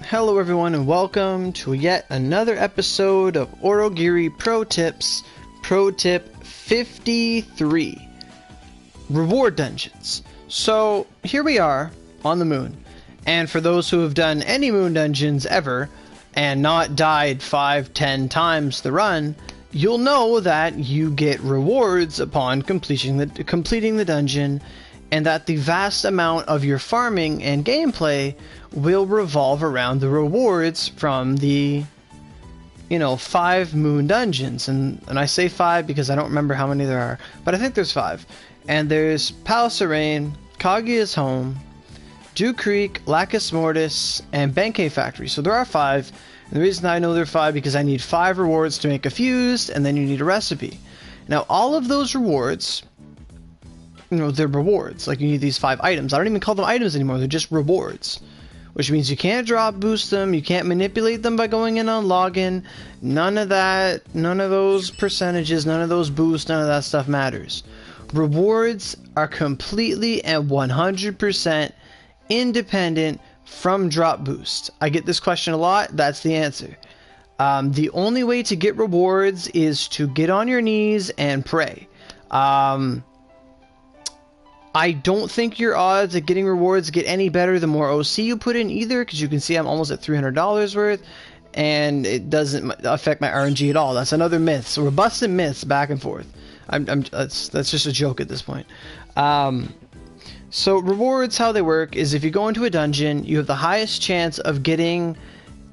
Hello everyone and welcome to yet another episode of Aurogiri Pro Tips, Pro Tip 53, Reward Dungeons. So here we are on the moon, and for those who have done any moon dungeons ever and not died 5-10 times the run, you'll know that you get rewards upon completing the dungeon, and that the vast amount of your farming and gameplay will revolve around the rewards from the 5 moon dungeons. And I say 5 because I don't remember how many there are, but I think there's 5. And there's Palace of Rain, Kaguya's Home, Dew Creek, Lacus Mortis, and Benkei Factory. So there are 5, and the reason I know there are 5 because I need 5 rewards to make a fuse, and then you need a recipe. Now all of those rewards, they're rewards. Like, you need these 5 items. I don't even call them items anymore, they're just rewards. Which means you can't drop boost them, you can't manipulate them by going in on login. None of that, none of those percentages, none of those boosts, none of that stuff matters. Rewards are completely and 100% independent from drop boost. I get this question a lot, that's the answer. The only way to get rewards is to get on your knees and pray. I don't think your odds at getting rewards get any better the more OC you put in either, because you can see I'm almost at $300 worth, and it doesn't affect my RNG at all. That's another myth. So we're busting myths back and forth. That's just a joke at this point. So rewards, how they work is if you go into a dungeon, you have the highest chance of getting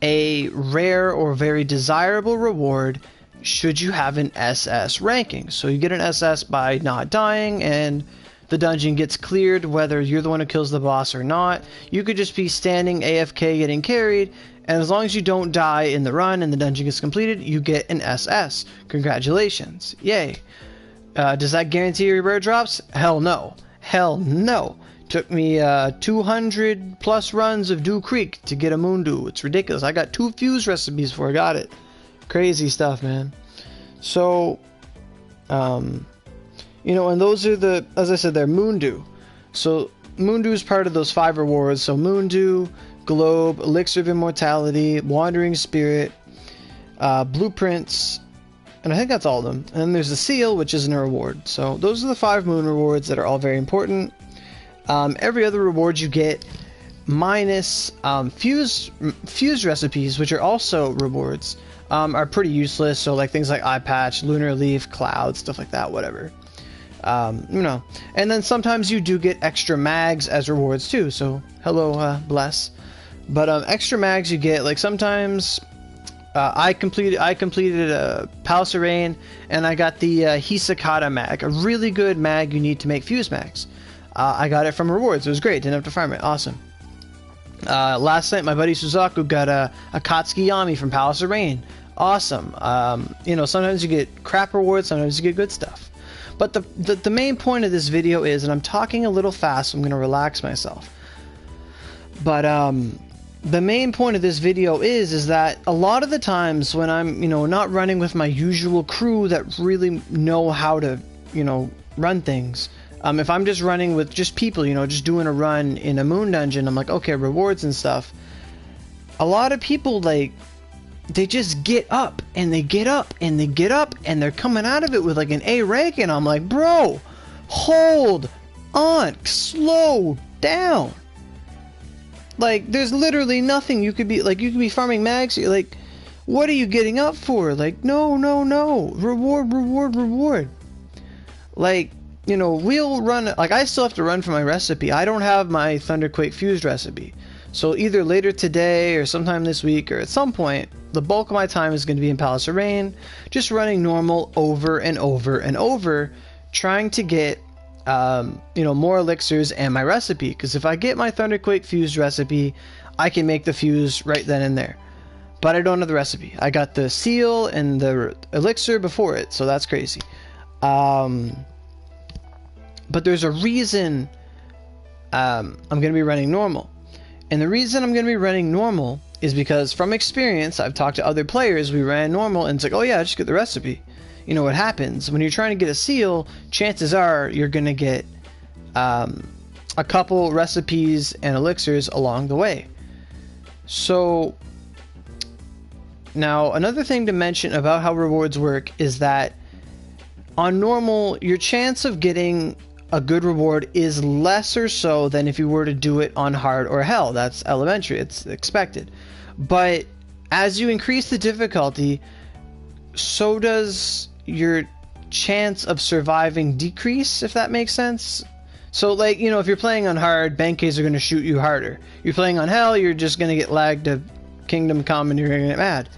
a rare or very desirable reward should you have an SS ranking. So you get an SS by not dying, and the dungeon gets cleared whether you're the one who kills the boss or not. You could just be standing AFK getting carried, and as long as you don't die in the run and the dungeon gets completed, you get an SS. Congratulations. Yay. Does that guarantee your rare drops? Hell no. Hell no. Took me 200 plus runs of Dew Creek to get a Moondew. It's ridiculous. I got 2 fuse recipes before I got it. Crazy stuff, man. So, and those are as I said, they're Moondew. So Moondew is part of those 5 rewards. So Moondew, Globe, Elixir of Immortality, Wandering Spirit, Blueprints, and I think that's all of them. And then there's the Seal, which isn't a reward. So those are the 5 moon rewards that are all very important. Every other reward you get minus fuse recipes, which are also rewards, are pretty useless. So like things like Eye Patch, Lunar Leaf, Cloud, stuff like that, whatever. And then sometimes you do get extra mags as rewards too, so hello, bless. But extra mags you get, like sometimes I completed Palace of Rain, and I got the Hisakata mag, a really good mag you need to make fuse mags. I got it from rewards. It was great, didn't have to farm it. Awesome. Last night my buddy Suzaku got a Akatsuki Yami from Palace of Rain. Awesome. Sometimes you get crap rewards, sometimes you get good stuff. But the main point of this video is, and I'm talking a little fast, so I'm going to relax myself. But the main point of this video is that a lot of the times when I'm, not running with my usual crew that really know how to, run things. If I'm just running with just people, just doing a run in a moon dungeon, I'm like, okay, rewards and stuff. A lot of people, like, they just get up and they get up and they get up and they're coming out of it with like an A rank, and I'm like, bro, hold on, slow down. Like, there's literally nothing you could be like. You could be farming mags. Like, what are you getting up for? Like, no, reward. Like, we'll run. Like, I still have to run for my recipe. I don't have my Thunderquake fused recipe. So either later today or sometime this week or at some point, the bulk of my time is going to be in Palace of Rain, just running normal over and over and over, trying to get, more elixirs and my recipe. Because if I get my Thunderquake fused recipe, I can make the fuse right then and there. But I don't have the recipe. I got the seal and the elixir before it, so that's crazy. But there's a reason I'm going to be running normal. And the reason I'm going to be running normal is because, from experience, I've talked to other players, we ran normal, and it's like, oh yeah, just get the recipe. What happens when you're trying to get a seal, chances are you're going to get a couple recipes and elixirs along the way. So now another thing to mention about how rewards work is that on normal, your chance of getting a good reward is lesser so than if you were to do it on hard or hell. That's elementary, it's expected. But as you increase the difficulty, so does your chance of surviving decrease, if that makes sense. So like, you know, if you're playing on hard, Bankeis are going to shoot you harder. You're playing on hell, you're just going to get lagged to Kingdom Come and you're going to get mad.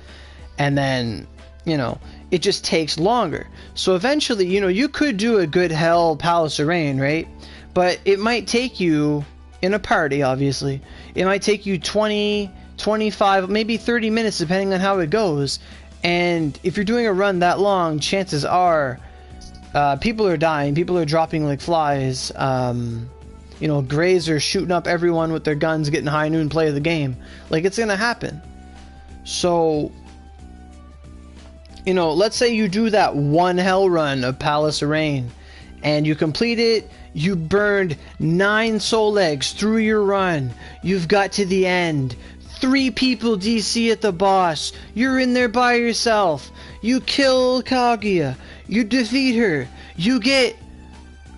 And then, you know, it just takes longer. So eventually, you know, you could do a good hell Palace of Rain, right? But it might take you, in a party obviously, it might take you 20, 25, maybe 30 minutes depending on how it goes. And if you're doing a run that long, chances are people are dying, people are dropping like flies. You know, Greys are shooting up everyone with their guns, getting high noon play of the game. Like, it's gonna happen. So, you know, let's say you do that one hell run of Palace of Rain and you complete it, you burned 9 soul eggs through your run, you've got to the end, 3 people DC at the boss, you're in there by yourself, you kill Kaguya, you defeat her, you get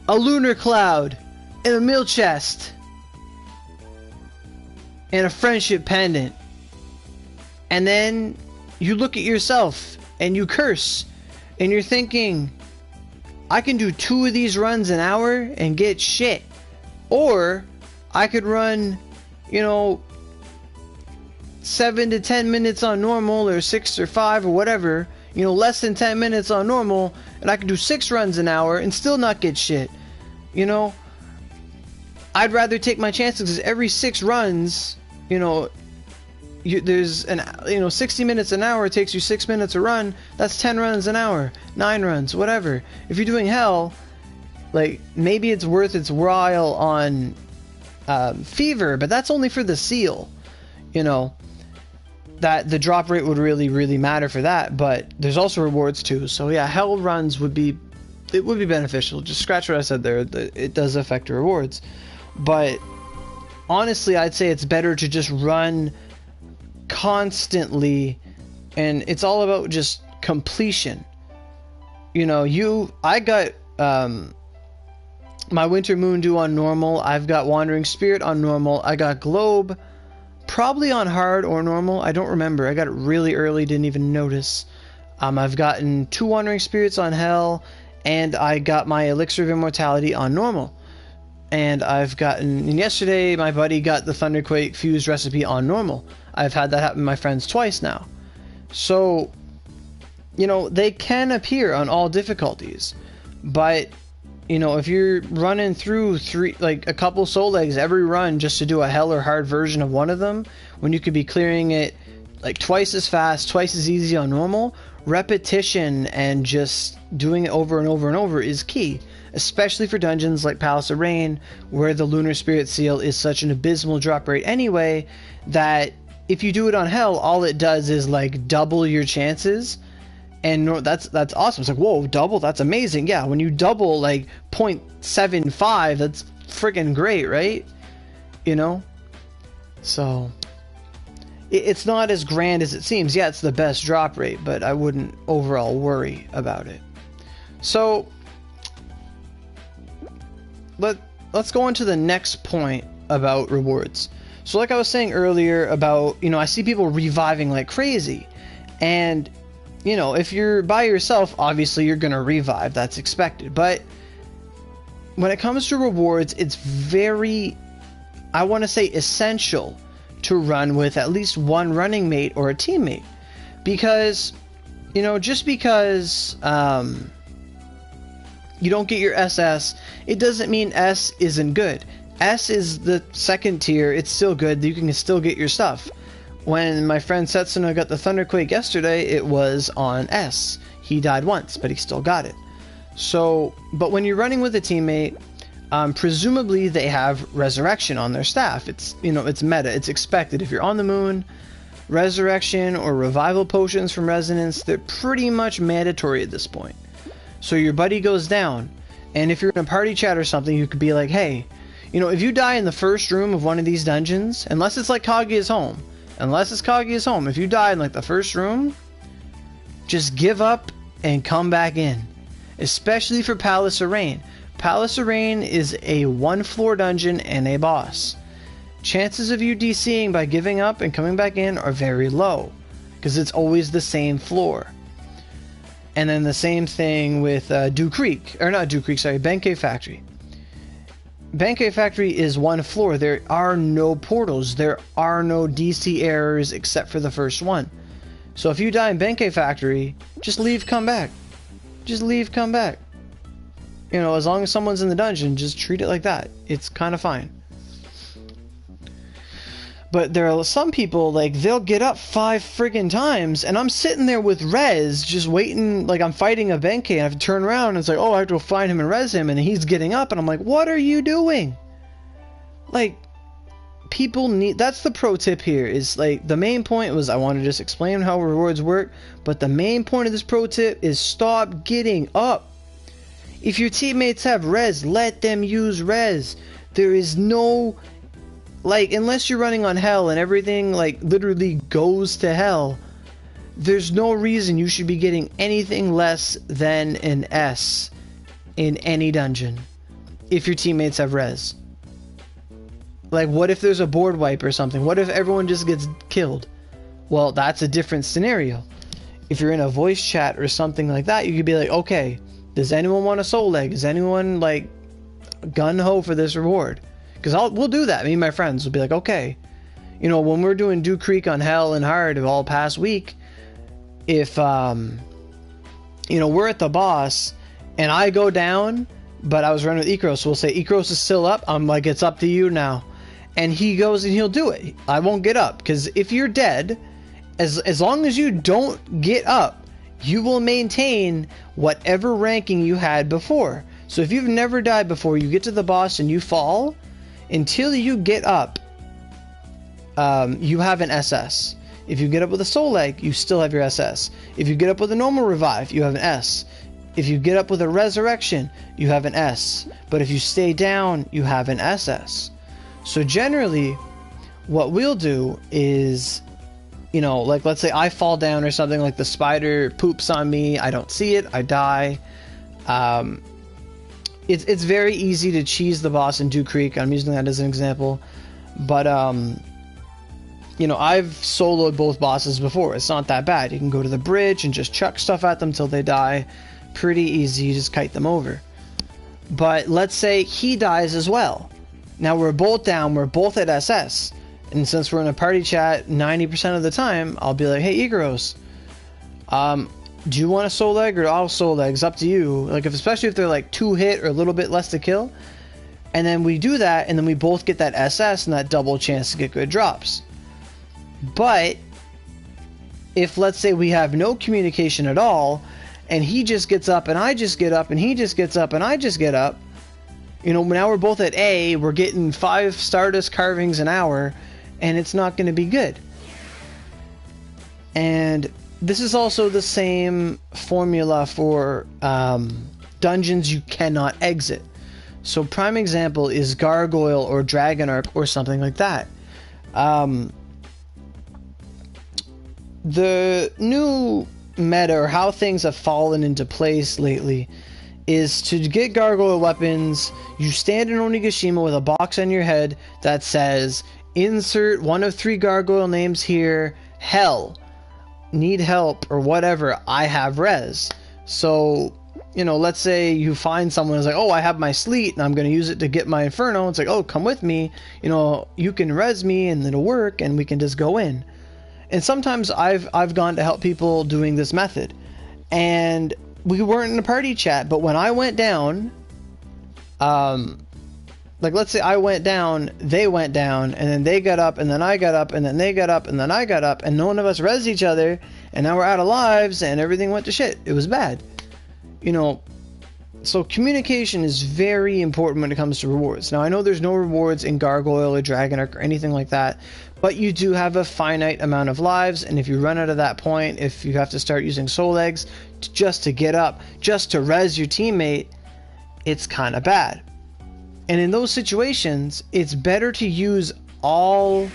a lunar cloud and a mill chest and a friendship pendant, and then you look at yourself and you curse and you're thinking, I can do 2 of these runs an hour and get shit, or I could run, you know, 7 to 10 minutes on normal, or 6 or 5 or whatever, you know, less than 10 minutes on normal, and I can do 6 runs an hour and still not get shit. You know, I'd rather take my chances, because every 6 runs, you know, there's an, you know, 60 minutes an hour, it takes you 6 minutes a run, that's 10 runs an hour, 9 runs, whatever. If you're doing hell, like, maybe it's worth its while on Fever, but that's only for the seal, you know. That the drop rate would really matter for that, but there's also rewards too. So yeah, hell runs would be beneficial. Just scratch what I said there. It does affect your rewards, but honestly, I'd say it's better to just run constantly, and it's all about just completion. You know, I got my Winter Moon Dew on normal. I've got Wandering Spirit on normal. I got Globe probably on hard or normal. I don't remember. I got it really early, didn't even notice. I've gotten 2 Wandering Spirits on hell, and I got my Elixir of Immortality on normal. And and yesterday my buddy got the Thunderquake Fused recipe on normal. I've had that happen to my friends twice now. So, you know, they can appear on all difficulties, but you know, if you're running through a couple soul eggs every run just to do a hell or hard version of one of them, when you could be clearing it like twice as fast, twice as easy on normal, repetition and just doing it over and over and over is key, especially for dungeons like Palace of Rain, where the Lunar Spirit Seal is such an abysmal drop rate anyway, that if you do it on hell, all it does is like double your chances. And that's awesome. It's like, whoa, double, that's amazing. Yeah, when you double like 0.75, that's freaking great, right? You know? So, it's not as grand as it seems. Yeah, it's the best drop rate, but I wouldn't overall worry about it. So, let's go on to the next point about rewards. So like I was saying earlier about, you know, I see people reviving like crazy. And you know, if you're by yourself, obviously you're going to revive. That's expected. But when it comes to rewards, it's very, I want to say, essential to run with at least one running mate or a teammate. Because, you know, just because you don't get your SS, it doesn't mean S isn't good. S is the second tier. It's still good. You can still get your stuff. When my friend Setsuno got the Thunderquake yesterday, it was on S. He died once, but he still got it. So, but when you're running with a teammate, presumably they have Resurrection on their staff. It's, you know, it's meta. It's expected. If you're on the moon, Resurrection or Revival Potions from Resonance, they're pretty much mandatory at this point. So your buddy goes down, and if you're in a party chat or something, you could be like, hey, you know, if you die in the first room of one of these dungeons, unless it's like Kaguya's home, unless it's Kaguya's home, if you die in like the first room, just give up and come back in. Especially for Palace of Rain. Palace of Rain is a 1-floor dungeon and a boss. Chances of you DCing by giving up and coming back in are very low, because it's always the same floor. And then the same thing with Dew Creek, or not Dew Creek, sorry, Benkei Factory. Benkei Factory is 1 floor. There are no portals. There are no DC errors except for the first one. So if you die in Benkei Factory, just leave, come back. Just leave, come back. You know, as long as someone's in the dungeon, just treat it like that. It's kind of fine. But there are some people, like, they'll get up 5 friggin' times, and I'm sitting there with res, just waiting, like I'm fighting a Benkei, and I have to turn around, and it's like, oh, I have to go find him and res him, and he's getting up, and I'm like, what are you doing? Like, people need, that's the pro tip here, is like, the main point was, I want to just explain how rewards work, but the main point of this pro tip is stop getting up. If your teammates have res, let them use res. There is no... Like, unless you're running on hell and everything, like, literally goes to hell, there's no reason you should be getting anything less than an S in any dungeon if your teammates have res. Like, what if there's a board wipe or something? What if everyone just gets killed? Well, that's a different scenario. If you're in a voice chat or something like that, you could be like, okay, does anyone want a soul leg? Is anyone, like, gun-ho for this reward? Because we'll do that. Me and my friends will be like, okay, you know, when we're doing Dew Creek on Hell and Hard all past week, if, you know, we're at the boss and I go down, but I was running with Ikros, so we'll say, Ikros is still up. I'm like, it's up to you now. And he goes and he'll do it. I won't get up, because if you're dead, as long as you don't get up, you will maintain whatever ranking you had before. So if you've never died before, you get to the boss and you fall, until you get up, you have an SS. If you get up with a soul leg, you still have your SS. If you get up with a normal revive, you have an S. If you get up with a resurrection, you have an S. But if you stay down, you have an SS. So generally, what we'll do is, you know, like let's say I fall down or something, like the spider poops on me, I don't see it, I die. It's very easy to cheese the boss in Dew Creek. I'm using that as an example. But, you know, I've soloed both bosses before. It's not that bad. You can go to the bridge and just chuck stuff at them till they die. Pretty easy. You just kite them over. But let's say he dies as well. Now we're both down. We're both at SS. And since we're in a party chat 90% of the time, I'll be like, hey, Ikaros, do you want a soul leg or I'll soul leg? It's up to you. Like, especially if they're like 2 hit or a little bit less to kill. And then we do that, and then we both get that SS and that double chance to get good drops. But if, let's say, we have no communication at all, and he just gets up and I just get up, and he just gets up and I just get up, you know, now we're both at A, we're getting 5 Stardust carvings an hour, and it's not going to be good. And this is also the same formula for dungeons you cannot exit. So prime example is Gargoyle or Dragon Arc or something like that. The new meta, or how things have fallen into place lately, is to get Gargoyle weapons, you stand in Onigashima with a box on your head that says, insert one of 3 Gargoyle names here, Hell. Need help or whatever, I have res. So, you know, let's say you find someone who's like, oh, I have my sleet and I'm going to use it to get my inferno. It's like, oh, come with me, you know, you can res me and it'll work and we can just go in. And sometimes I've gone to help people doing this method, and we weren't in a party chat, but when I went down, like let's say I went down, they went down, and then they got up, and then I got up, and then they got up, and then I got up, and none of us res each other, and now we're out of lives, and everything went to shit. It was bad. You know, so communication is very important when it comes to rewards. Now, I know there's no rewards in Gargoyle or Dragon Arc or anything like that, but you do have a finite amount of lives, and if you run out of that point, if you have to start using soul eggs just to get up, just to res your teammate, it's kind of bad. And in those situations, it's better to use all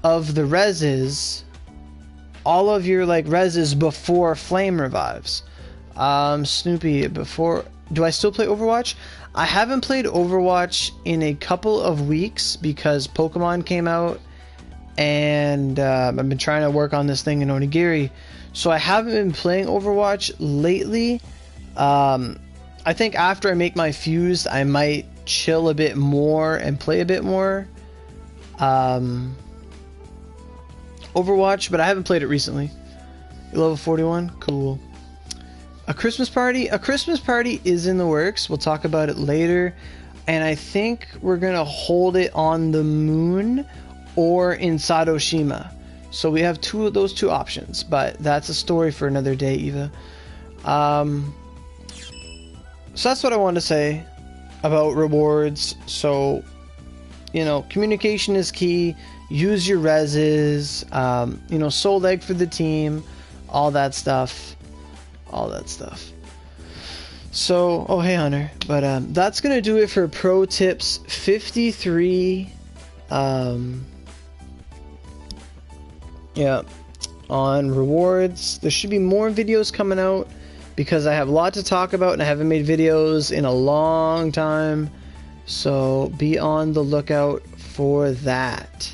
of the reses, all of your like reses before flame revives. Snoopy, before, do I still play Overwatch? I haven't played Overwatch in a couple of weeks because Pokemon came out, and I've been trying to work on this thing in Onigiri, so I haven't been playing Overwatch lately. I think after I make my fuse, I might chill a bit more and play a bit more Overwatch, but I haven't played it recently. Level 41, cool. A Christmas party? A Christmas party is in the works. We'll talk about it later. And I think we're going to hold it on the moon or in Sadoshima. So we have those two options, but that's a story for another day, Eva. So that's what I wanted to say about rewards. So, you know, communication is key. Use your reses, you know, soul egg for the team, all that stuff. So, oh hey Hunter, but that's gonna do it for Pro Tips 53. Yeah, on rewards. There should be more videos coming out because I have a lot to talk about and I haven't made videos in a long time. So be on the lookout for that.